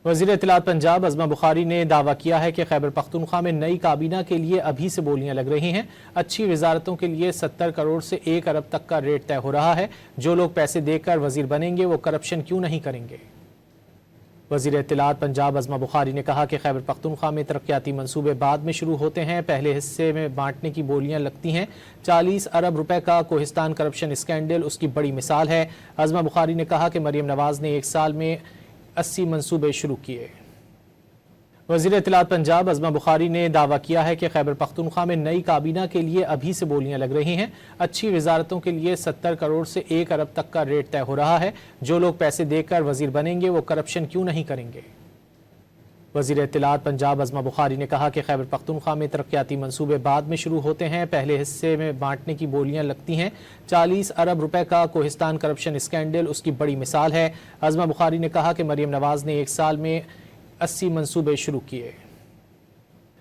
वज़ीर इत्तलात पंजाब अज़मा बुखारी ने दावा किया है कि खैबर पख्तूनख्वा में नई काबीना के लिए अभी से बोलियां लग रही हैं। अच्छी वजारतों के लिए 70 करोड़ से 1 अरब तक का रेट तय हो रहा है। जो लोग पैसे देकर वजीर बनेंगे वो करप्शन क्यों नहीं करेंगे। वज़ीर इत्तलात पंजाब अज़मा बुखारी ने कहा कि खैबर पख्तूनख्वा में तरक्याती मंसूबे बाद में शुरू होते हैं, पहले हिस्से में बांटने की बोलियां लगती हैं। 40 अरब रुपए का कोहिस्तान करप्शन स्कैंडल उसकी बड़ी मिसाल है। अज़मा बुखारी ने कहा कि मरियम नवाज ने 1 साल में 80 मंसूबे शुरू किए। वज़ीर इत्तलात पंजाब अज़मा बुखारी ने दावा किया है कि खैबर पख्तूनख्वा में नई काबीना के लिए अभी से बोलियां लग रही हैं। अच्छी वजारतों के लिए 70 करोड़ से 1 अरब तक का रेट तय हो रहा है। जो लोग पैसे देकर वजीर बनेंगे वो करप्शन क्यों नहीं करेंगे। वज़ीर इत्तलात पंजाब अज़मा बुखारी ने कहा कि खैबर पख्तूनख्वा में तरक्याती मंसूबे बाद में शुरू होते हैं, पहले हिस्से में बांटने की बोलियां लगती हैं। 40 अरब रुपए का कोहिस्तान करप्शन स्कैंडल उसकी बड़ी मिसाल है। अज़मा बुखारी ने कहा कि मरियम नवाज ने 1 साल में 80 मंसूबे शुरू किए।